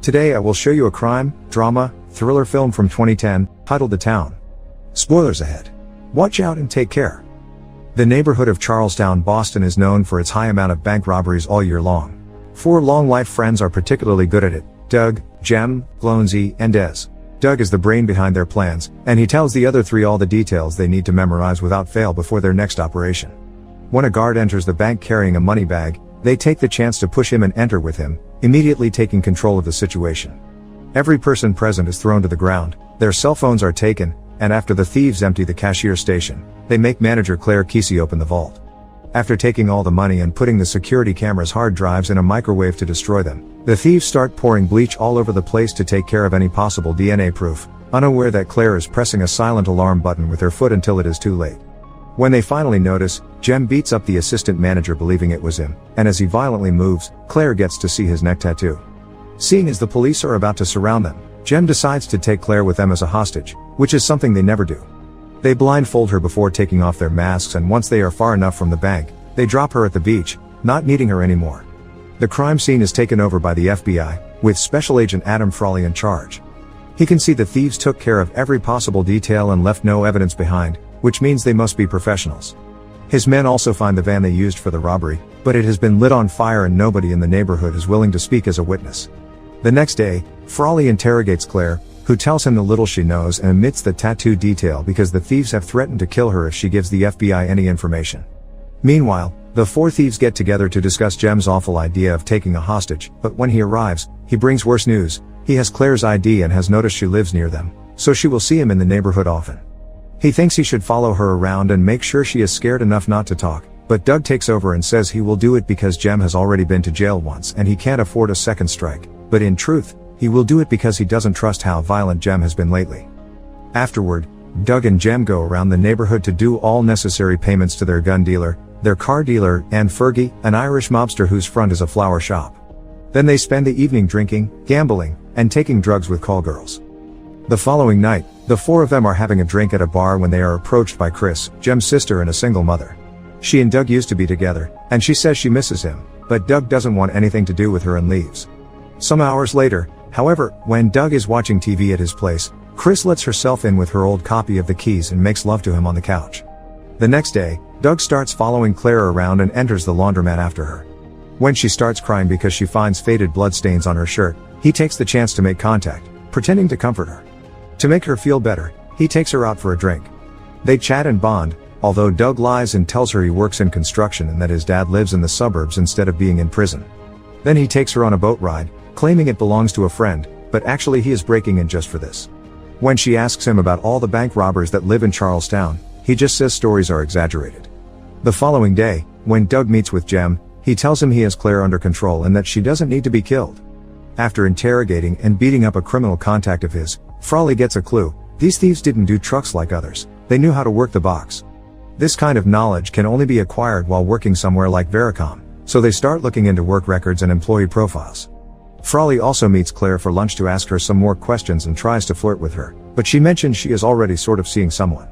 Today I will show you a crime, drama, thriller film from 2010, titled The Town. Spoilers ahead. Watch out and take care. The neighborhood of Charlestown, Boston is known for its high amount of bank robberies all year long. 4 long-life friends are particularly good at it: Doug, Jem, Glownsy, and Des. Doug is the brain behind their plans, and he tells the other 3 all the details they need to memorize without fail before their next operation. When a guard enters the bank carrying a money bag, they take the chance to push him and enter with him, immediately taking control of the situation. Every person present is thrown to the ground, their cell phones are taken, and after the thieves empty the cashier station, they make manager Claire Kesey open the vault. After taking all the money and putting the security camera's hard drives in a microwave to destroy them, the thieves start pouring bleach all over the place to take care of any possible DNA proof, unaware that Claire is pressing a silent alarm button with her foot until it is too late. When they finally notice, Jem beats up the assistant manager believing it was him, and as he violently moves, Claire gets to see his neck tattoo. Seeing as the police are about to surround them, Jem decides to take Claire with them as a hostage, which is something they never do. They blindfold her before taking off their masks, and once they are far enough from the bank, they drop her at the beach, not needing her anymore. The crime scene is taken over by the FBI, with Special Agent Adam Frawley in charge. He can see the thieves took care of every possible detail and left no evidence behind, which means they must be professionals. His men also find the van they used for the robbery, but it has been lit on fire and nobody in the neighborhood is willing to speak as a witness. The next day, Frawley interrogates Claire, who tells him the little she knows and omits the tattoo detail because the thieves have threatened to kill her if she gives the FBI any information. Meanwhile, the 4 thieves get together to discuss Jem's awful idea of taking a hostage, but when he arrives, he brings worse news. He has Claire's ID and has noticed she lives near them, so she will see him in the neighborhood often. He thinks he should follow her around and make sure she is scared enough not to talk, but Doug takes over and says he will do it because Jem has already been to jail once and he can't afford a second strike, but in truth, he will do it because he doesn't trust how violent Jem has been lately. Afterward, Doug and Jem go around the neighborhood to do all necessary payments to their gun dealer, their car dealer, and Fergie, an Irish mobster whose front is a flower shop. Then they spend the evening drinking, gambling, and taking drugs with call girls. The following night, the 4 of them are having a drink at a bar when they are approached by Chris, Jem's sister and a single mother. She and Doug used to be together, and she says she misses him, but Doug doesn't want anything to do with her and leaves. Some hours later, however, when Doug is watching TV at his place, Chris lets herself in with her old copy of The Keys and makes love to him on the couch. The next day, Doug starts following Claire around and enters the laundromat after her. When she starts crying because she finds faded bloodstains on her shirt, he takes the chance to make contact, pretending to comfort her. To make her feel better, he takes her out for a drink. They chat and bond, although Doug lies and tells her he works in construction and that his dad lives in the suburbs instead of being in prison. Then he takes her on a boat ride, claiming it belongs to a friend, but actually he is breaking in just for this. When she asks him about all the bank robbers that live in Charlestown, he just says stories are exaggerated. The following day, when Doug meets with Jem, he tells him he has Claire under control and that she doesn't need to be killed. After interrogating and beating up a criminal contact of his, Frawley gets a clue: these thieves didn't do trucks like others, they knew how to work the box. This kind of knowledge can only be acquired while working somewhere like Vericom, so they start looking into work records and employee profiles. Frawley also meets Claire for lunch to ask her some more questions and tries to flirt with her, but she mentions she is already sort of seeing someone.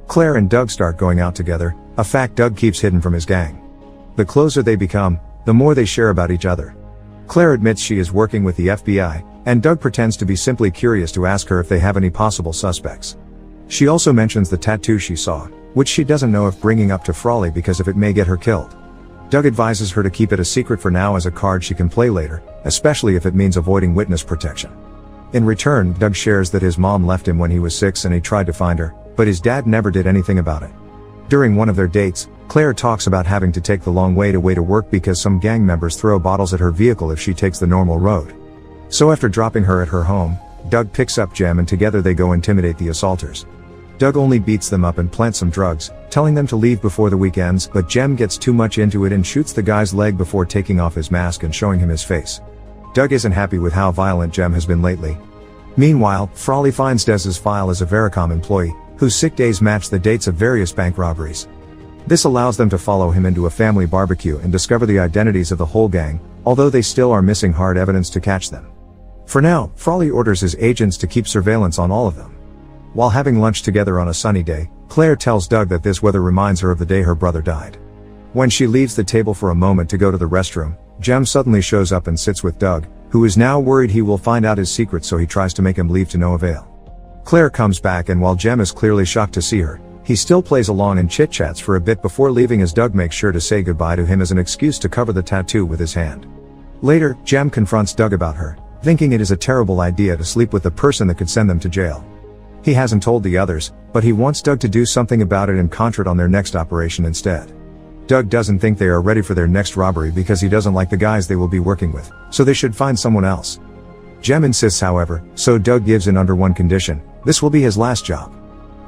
Claire and Doug start going out together, a fact Doug keeps hidden from his gang. The closer they become, the more they share about each other. Claire admits she is working with the FBI, and Doug pretends to be simply curious to ask her if they have any possible suspects. She also mentions the tattoo she saw, which she doesn't know if bringing up to Frawley because if it may get her killed. Doug advises her to keep it a secret for now as a card she can play later, especially if it means avoiding witness protection. In return, Doug shares that his mom left him when he was 6 and he tried to find her, but his dad never did anything about it. During one of their dates, Claire talks about having to take the long way to work because some gang members throw bottles at her vehicle if she takes the normal road. So after dropping her at her home, Doug picks up Jem and together they go intimidate the assaulters. Doug only beats them up and plants some drugs, telling them to leave before the week ends, but Jem gets too much into it and shoots the guy's leg before taking off his mask and showing him his face. Doug isn't happy with how violent Jem has been lately. Meanwhile, Frawley finds Des's file as a Vericom employee, whose sick days match the dates of various bank robberies. This allows them to follow him into a family barbecue and discover the identities of the whole gang, although they still are missing hard evidence to catch them. For now, Frawley orders his agents to keep surveillance on all of them. While having lunch together on a sunny day, Claire tells Doug that this weather reminds her of the day her brother died. When she leaves the table for a moment to go to the restroom, Jem suddenly shows up and sits with Doug, who is now worried he will find out his secret, so he tries to make him leave to no avail. Claire comes back, and while Jem is clearly shocked to see her, he still plays along and chit-chats for a bit before leaving, as Doug makes sure to say goodbye to him as an excuse to cover the tattoo with his hand. Later, Jem confronts Doug about her, thinking it is a terrible idea to sleep with the person that could send them to jail. He hasn't told the others, but he wants Doug to do something about it and concentrate on their next operation instead. Doug doesn't think they are ready for their next robbery because he doesn't like the guys they will be working with, so they should find someone else. Jem insists, however, so Doug gives in under one condition: this will be his last job.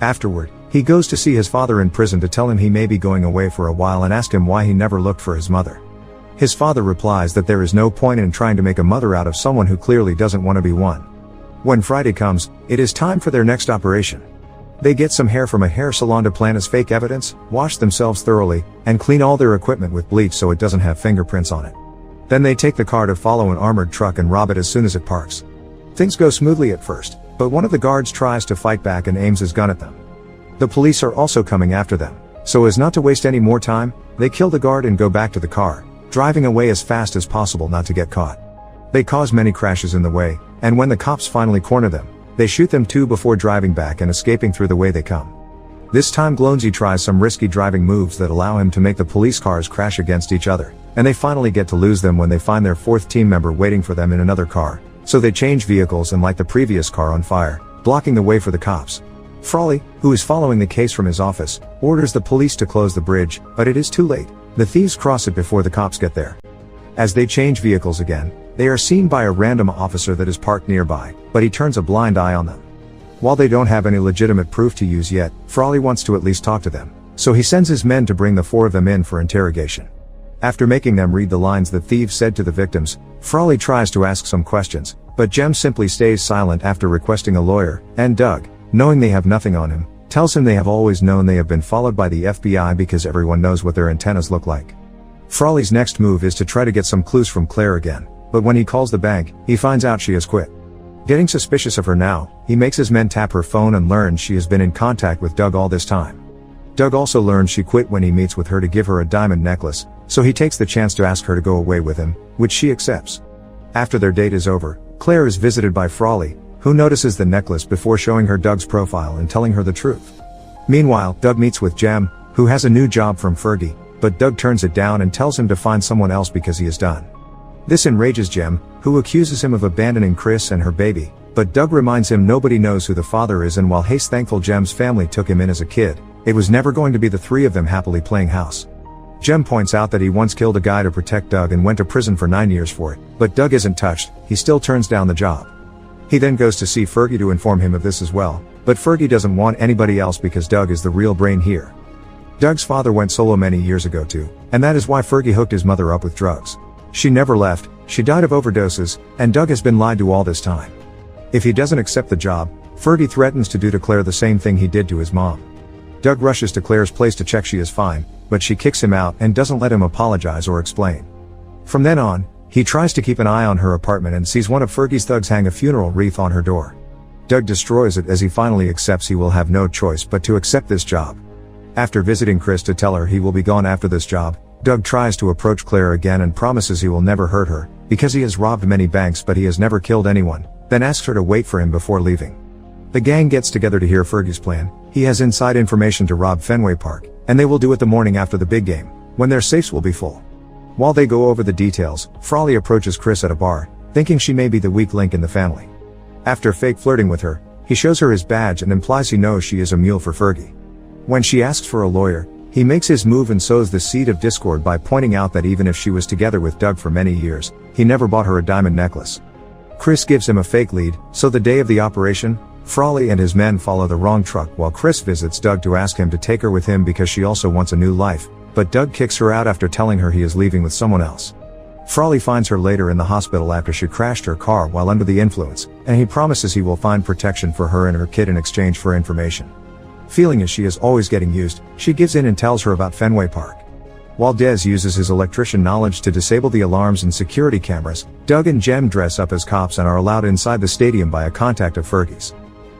Afterward, he goes to see his father in prison to tell him he may be going away for a while and ask him why he never looked for his mother. His father replies that there is no point in trying to make a mother out of someone who clearly doesn't want to be one. When Friday comes, it is time for their next operation. They get some hair from a hair salon to plant as fake evidence, wash themselves thoroughly, and clean all their equipment with bleach so it doesn't have fingerprints on it. Then they take the car to follow an armored truck and rob it as soon as it parks. Things go smoothly at first, but one of the guards tries to fight back and aims his gun at them. The police are also coming after them, so as not to waste any more time, they kill the guard and go back to the car, driving away as fast as possible not to get caught. They cause many crashes in the way, and when the cops finally corner them, they shoot them too before driving back and escaping through the way they come. This time Glonsey tries some risky driving moves that allow him to make the police cars crash against each other, and they finally get to lose them when they find their fourth team member waiting for them in another car, so they change vehicles and light the previous car on fire, blocking the way for the cops. Frawley, who is following the case from his office, orders the police to close the bridge, but it is too late. The thieves cross it before the cops get there. As they change vehicles again, they are seen by a random officer that is parked nearby, but he turns a blind eye on them. While they don't have any legitimate proof to use yet, Frawley wants to at least talk to them, so he sends his men to bring the four of them in for interrogation. After making them read the lines the thieves said to the victims, Frawley tries to ask some questions, but Jem simply stays silent after requesting a lawyer, and Doug, knowing they have nothing on him, tells him they have always known they have been followed by the FBI because everyone knows what their antennas look like. Frawley's next move is to try to get some clues from Claire again, but when he calls the bank, he finds out she has quit. Getting suspicious of her now, he makes his men tap her phone and learns she has been in contact with Doug all this time. Doug also learns she quit when he meets with her to give her a diamond necklace, so he takes the chance to ask her to go away with him, which she accepts. After their date is over, Claire is visited by Frawley, who notices the necklace before showing her Doug's profile and telling her the truth. Meanwhile, Doug meets with Jem, who has a new job from Fergie, but Doug turns it down and tells him to find someone else because he is done. This enrages Jem, who accuses him of abandoning Chris and her baby, but Doug reminds him nobody knows who the father is, and while he's thankful Jem's family took him in as a kid, it was never going to be the three of them happily playing house. Jem points out that he once killed a guy to protect Doug and went to prison for 9 years for it, but Doug isn't touched. He still turns down the job. He then goes to see Fergie to inform him of this as well, but Fergie doesn't want anybody else because Doug is the real brain here. Doug's father went solo many years ago too, and that is why Fergie hooked his mother up with drugs. She never left, she died of overdoses, and Doug has been lied to all this time. If he doesn't accept the job, Fergie threatens to do to Claire the same thing he did to his mom. Doug rushes to Claire's place to check she is fine, but she kicks him out and doesn't let him apologize or explain. From then on, he tries to keep an eye on her apartment and sees one of Fergie's thugs hang a funeral wreath on her door. Doug destroys it as he finally accepts he will have no choice but to accept this job. After visiting Chris to tell her he will be gone after this job, Doug tries to approach Claire again and promises he will never hurt her, because he has robbed many banks but he has never killed anyone, then asks her to wait for him before leaving. The gang gets together to hear Fergie's plan. He has inside information to rob Fenway Park, and they will do it the morning after the big game, when their safes will be full. While they go over the details, Frawley approaches Chris at a bar, thinking she may be the weak link in the family. After fake flirting with her, he shows her his badge and implies he knows she is a mule for Fergie. When she asks for a lawyer, he makes his move and sows the seed of discord by pointing out that even if she was together with Doug for many years, he never bought her a diamond necklace. Chris gives him a fake lead, so the day of the operation, Frawley and his men follow the wrong truck while Chris visits Doug to ask him to take her with him because she also wants a new life, but Doug kicks her out after telling her he is leaving with someone else. Frawley finds her later in the hospital after she crashed her car while under the influence, and he promises he will find protection for her and her kid in exchange for information. Feeling as she is always getting used, she gives in and tells her about Fenway Park. While Dez uses his electrician knowledge to disable the alarms and security cameras, Doug and Jem dress up as cops and are allowed inside the stadium by a contact of Fergie's.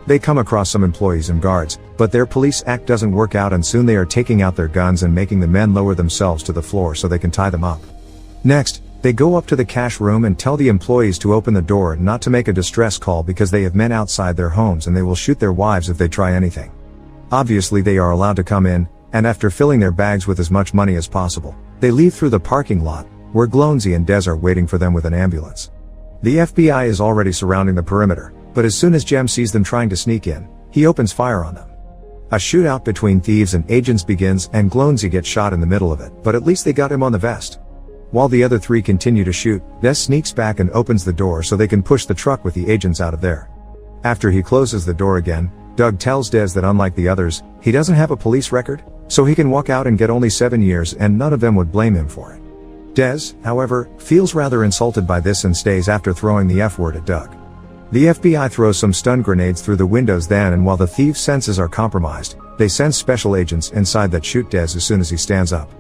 They come across some employees and guards, but their police act doesn't work out and soon they are taking out their guns and making the men lower themselves to the floor so they can tie them up. Next, They go up to the cash room and tell the employees to open the door and not to make a distress call because they have men outside their homes and they will shoot their wives if they try anything. Obviously they are allowed to come in, and after filling their bags with as much money as possible, they leave through the parking lot, where Glownsy and Des are waiting for them with an ambulance. The FBI is already surrounding the perimeter, but as soon as Jem sees them trying to sneak in, he opens fire on them. A shootout between thieves and agents begins and Glownsy gets shot in the middle of it, but at least they got him on the vest. While the other three continue to shoot, Des sneaks back and opens the door so they can push the truck with the agents out of there. After he closes the door again, Doug tells Des that unlike the others, he doesn't have a police record, so he can walk out and get only 7 years and none of them would blame him for it. Des, however, feels rather insulted by this and stays after throwing the F-word at Doug. The FBI throws some stun grenades through the windows then, and while the thieves' senses are compromised, they send special agents inside that shoot Des as soon as he stands up.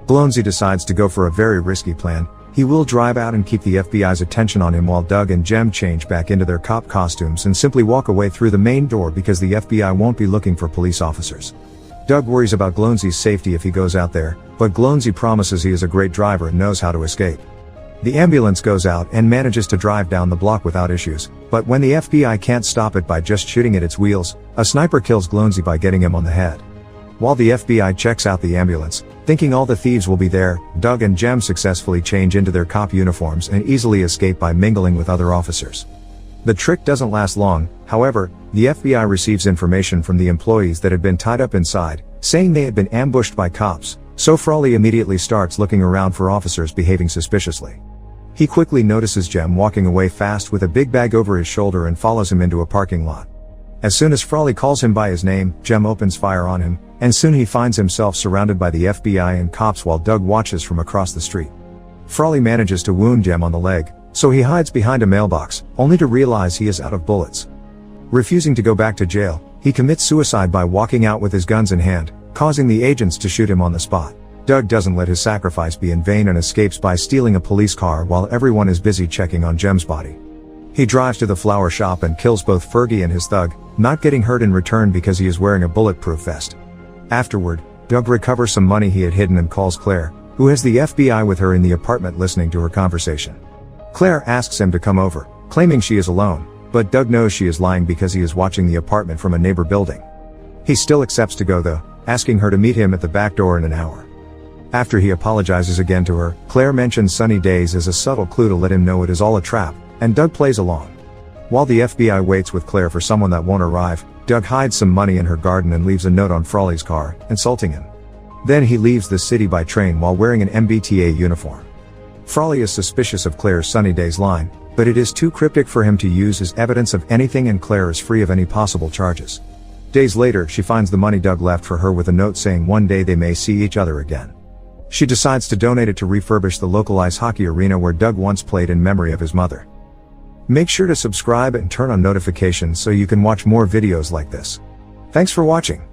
Glownsy decides to go for a very risky plan. He will drive out and keep the FBI's attention on him while Doug and Jem change back into their cop costumes and simply walk away through the main door because the FBI won't be looking for police officers. Doug worries about Glownsy's safety if he goes out there, but Glownsy promises he is a great driver and knows how to escape. The ambulance goes out and manages to drive down the block without issues, but when the FBI can't stop it by just shooting at its wheels, a sniper kills Glownsy by getting him on the head. While the FBI checks out the ambulance, thinking all the thieves will be there, Doug and Jem successfully change into their cop uniforms and easily escape by mingling with other officers. The trick doesn't last long, however, the FBI receives information from the employees that had been tied up inside, saying they had been ambushed by cops, so Frawley immediately starts looking around for officers behaving suspiciously. He quickly notices Jem walking away fast with a big bag over his shoulder and follows him into a parking lot. As soon as Frawley calls him by his name, Jem opens fire on him, and soon he finds himself surrounded by the FBI and cops while Doug watches from across the street. Frawley manages to wound Jem on the leg, so he hides behind a mailbox, only to realize he is out of bullets. Refusing to go back to jail, he commits suicide by walking out with his guns in hand, causing the agents to shoot him on the spot. Doug doesn't let his sacrifice be in vain and escapes by stealing a police car while everyone is busy checking on Jem's body. He drives to the flower shop and kills both Fergie and his thug, not getting hurt in return because he is wearing a bulletproof vest. Afterward, Doug recovers some money he had hidden and calls Claire, who has the FBI with her in the apartment listening to her conversation. Claire asks him to come over, claiming she is alone, but Doug knows she is lying because he is watching the apartment from a neighbor building. He still accepts to go though, asking her to meet him at the back door in an hour. After he apologizes again to her, Claire mentions sunny days as a subtle clue to let him know it is all a trap, and Doug plays along. While the FBI waits with Claire for someone that won't arrive, Doug hides some money in her garden and leaves a note on Frawley's car, insulting him. Then he leaves the city by train while wearing an MBTA uniform. Frawley is suspicious of Claire's sunny days line, but it is too cryptic for him to use as evidence of anything and Claire is free of any possible charges. Days later, she finds the money Doug left for her with a note saying one day they may see each other again. She decides to donate it to refurbish the local ice hockey arena where Doug once played in memory of his mother. Make sure to subscribe and turn on notifications so you can watch more videos like this. Thanks for watching.